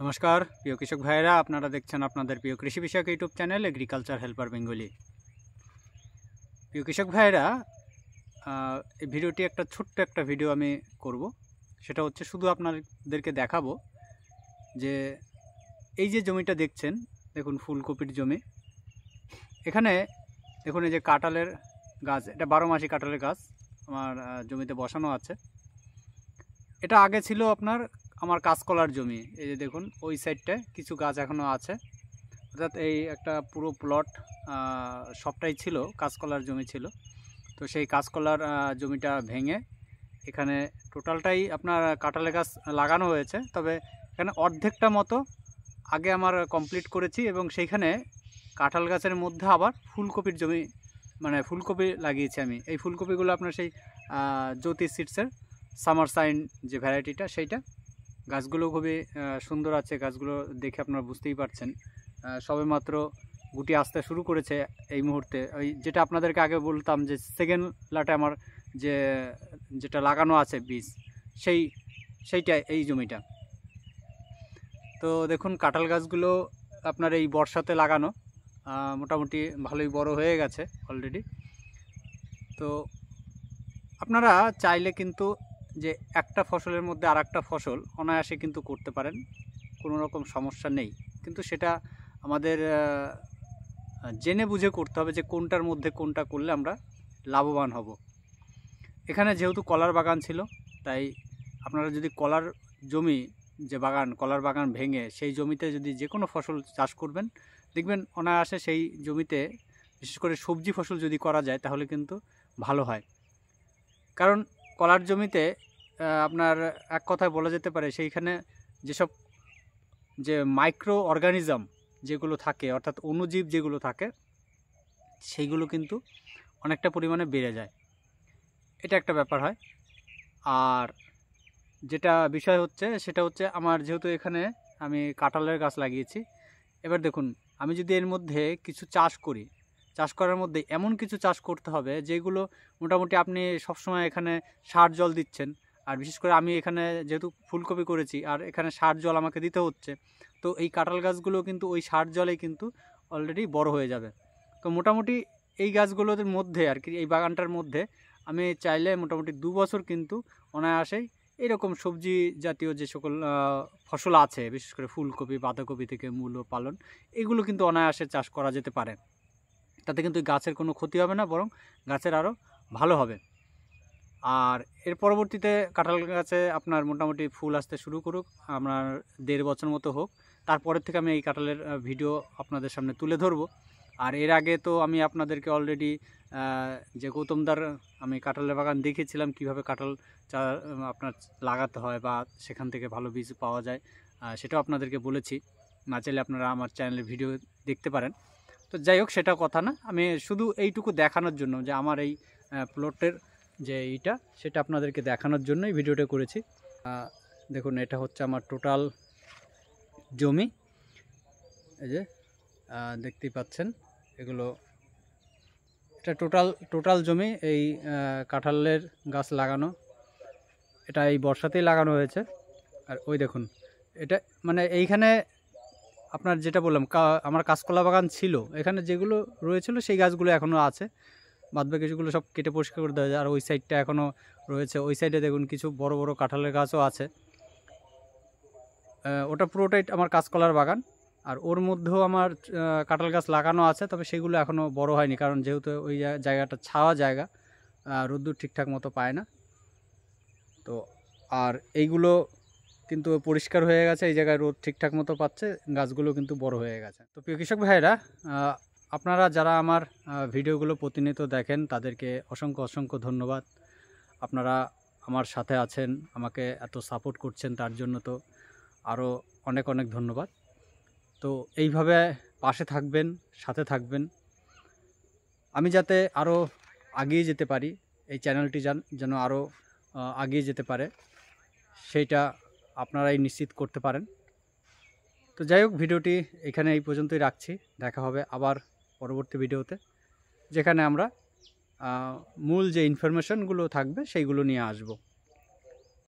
नमस्कार प्रिय कृषक भाईरा আপনারা দেখছেন আপনাদের প্রিয় কৃষি বিষয়ক YouTube channel agriculture helper Bengali. প্রিয় কৃষক ভাইরা, এই ভিডিওটি একটা ছোট্ট একটা ভিডিও আমি করব। সেটা হচ্ছে শুধু আপনাদেরকে দেখাবো যে এই যে জমিটা দেখছেন, দেখুন ফুলকপির জমি। এখানে দেখুন এই যে কাঁঠালের গাছ, এটা 12 মাসি কাঁঠালের গাছ আমার জমিতে বসানো আছে। এটা আগে ছিল আমার কাঁচকলার জমি। এই যে দেখুন ওই সাইডটায় কিছু গাছ এখনও আছে, অর্থাৎ এই একটা পুরো প্লট সবটাই ছিল কাঁচকলার জমি ছিল। তো সেই কাঁচকলার জমিটা ভেঙে এখানে টোটালটাই আপনার কাঁঠালের গাছ লাগানো হয়েছে। তবে এখানে অর্ধেকটা মতো আগে আমার কমপ্লিট করেছি এবং সেইখানে কাঁঠাল গাছের মধ্যে আবার ফুলকপির জমি, মানে ফুলকপি লাগিয়েছি আমি। এই ফুলকপিগুলো আপনার সেই জ্যোতি সিডসের সামার সাইন যে ভ্যারাইটিটা, সেইটা। গাছগুলো খুবই সুন্দর আছে, গাছগুলো দেখে আপনারা বুঝতেই পারছেন। সবেমাত্র গুটি আসতে শুরু করেছে এই মুহূর্তে। ওই যেটা আপনাদেরকে আগে বলতাম যে সেকেন্ড লাটে আমার যেটা লাগানো আছে বীজ, সেইটা এই জমিটা। তো দেখুন কাঁঠাল গাছগুলো আপনার এই বর্ষাতে লাগানো, মোটামুটি ভালোই বড় হয়ে গেছে অলরেডি। তো আপনারা চাইলে কিন্তু যে একটা ফসলের মধ্যে আর একটা ফসল অনায়াসে কিন্তু করতে পারেন, কোনো রকম সমস্যা নেই। কিন্তু সেটা আমাদের জেনে বুঝে করতে হবে যে কোনটার মধ্যে কোনটা করলে আমরা লাভবান হব। এখানে যেহেতু কলার বাগান ছিল, তাই আপনারা যদি কলার জমি, যে বাগান, কলার বাগান ভেঙে সেই জমিতে যদি যে কোনো ফসল চাষ করবেন, দেখবেন অনায়াসে সেই জমিতে বিশেষ করে সবজি ফসল যদি করা যায় তাহলে কিন্তু ভালো হয়। কারণ কলার জমিতে আপনার এক কথায় বলা যেতে পারে সেইখানে যেসব যে মাইক্রো অর্গানিজম যেগুলো থাকে, অর্থাৎ অণুজীব যেগুলো থাকে, সেইগুলো কিন্তু অনেকটা পরিমাণে বেড়ে যায়। এটা একটা ব্যাপার হয়। আর যেটা বিষয় হচ্ছে সেটা হচ্ছে আমার যেহেতু এখানে আমি কাঁঠালের গাছ লাগিয়েছি, এবার দেখুন আমি যদি এর মধ্যে কিছু চাষ করি, চাষ করার মধ্যে এমন কিছু চাষ করতে হবে যেগুলো মোটামুটি আপনি সবসময় এখানে সার জল দিচ্ছেন। আর বিশেষ করে আমি এখানে যেহেতু ফুলকপি করেছি আর এখানে সার জল আমাকে দিতে হচ্ছে, তো এই কাঁঠাল গাছগুলো কিন্তু ওই সার জলেই কিন্তু অলরেডি বড় হয়ে যাবে। তো মোটামুটি এই গাছগুলোর মধ্যে আর কি, এই বাগানটার মধ্যে আমি চাইলে মোটামুটি 2 বছর কিন্তু অনায়াসেই এরকম সবজি জাতীয় যে সকল ফসল আছে, বিশেষ করে ফুলকপি, বাঁধাকপি থেকে মূলো, পালন, এগুলো কিন্তু অনায়াসে চাষ করা যেতে পারে। তাতে কিন্তু গাছের কোনো ক্ষতি হবে না, বরং গাছের আরও ভালো হবে। আর এর পরবর্তীতে কাঁঠাল গাছে আপনার মোটামুটি ফুল আসতে শুরু করুক, আপনার 1.5 বছর মতো হোক, তারপরের থেকে আমি এই কাঁঠালের ভিডিও আপনাদের সামনে তুলে ধরবো। আর এর আগে তো আমি আপনাদেরকে অলরেডি যে গৌতমদার আমি কাঁঠালের বাগান দেখিয়েছিলাম, কীভাবে কাঁঠাল আপনার লাগাতে হয় বা সেখান থেকে ভালো বীজ পাওয়া যায়, সেটাও আপনাদেরকে বলেছি। না চাইলে আপনারা আমার চ্যানেলের ভিডিও দেখতে পারেন। তো যাই হোক, সেটা কথা না, আমি শুধু এইটুকু দেখানোর জন্য যে আমার এই প্লটের যে এইটা, সেটা আপনাদেরকে দেখানোর জন্যই ভিডিওটা করেছি। দেখুন এটা হচ্ছে আমার টোটাল জমি। এই যে দেখতেই পাচ্ছেন এগুলো, এটা টোটাল জমি এই কাঁঠালের গাছ লাগানো। এটা এই বর্ষাতেই লাগানো হয়েছে। আর ওই দেখুন এটা, মানে এইখানে আপনার যেটা বললাম আমার কাঁচকলা বাগান ছিল, এখানে যেগুলো রয়েছিল সেই গাছগুলো এখনও আছে, বাদবাকি কিছুগুলো সব কেটে পরিষ্কার করে দেওয়া যায়। আর ওই সাইডটা এখনও রয়েছে, ওই সাইডে দেখুন কিছু বড় বড় কাঁঠালের গাছও আছে। ওটা পুরোটাই আমার কাঁচকলার বাগান। আর ওর মধ্যেও আমার কাঁঠাল গাছ লাগানো আছে, তবে সেগুলো এখনও বড় হয়নি, কারণ যেহেতু ওই জায়গাটা ছাওয়া জায়গা, রোদ্দুর ঠিকঠাক মতো পায় না। তো আর এইগুলো কিন্তু পরিষ্কার হয়ে গেছে, এই জায়গায় রোদ ঠিকঠাক মতো পাচ্ছে, গাছগুলো কিন্তু বড় হয়ে গেছে। তো প্রিয় কৃষক ভাইয়েরা, আপনারা যারা আমার ভিডিওগুলো প্রতিনিয়ত দেখেন তাদেরকে অসংখ্য অসংখ্য ধন্যবাদ। আপনারা আমার সাথে আছেন, আমাকে এত সাপোর্ট করছেন, তার জন্য তো আরও অনেক অনেক ধন্যবাদ। তো এইভাবে পাশে থাকবেন, সাথে থাকবেন, আমি যাতে আরও এগিয়ে যেতে পারি, এই চ্যানেলটি যেন আরও এগিয়ে যেতে পারে, সেইটা আপনারাই নিশ্চিত করতে পারেন। তো যাই হোক, ভিডিওটি এখানে এই পর্যন্তই রাখছি। দেখা হবে আবার পরবর্তী ভিডিওতে, যেখানে আমরা মূল যে ইনফরমেশনগুলো থাকবে সেইগুলো নিয়ে আসব।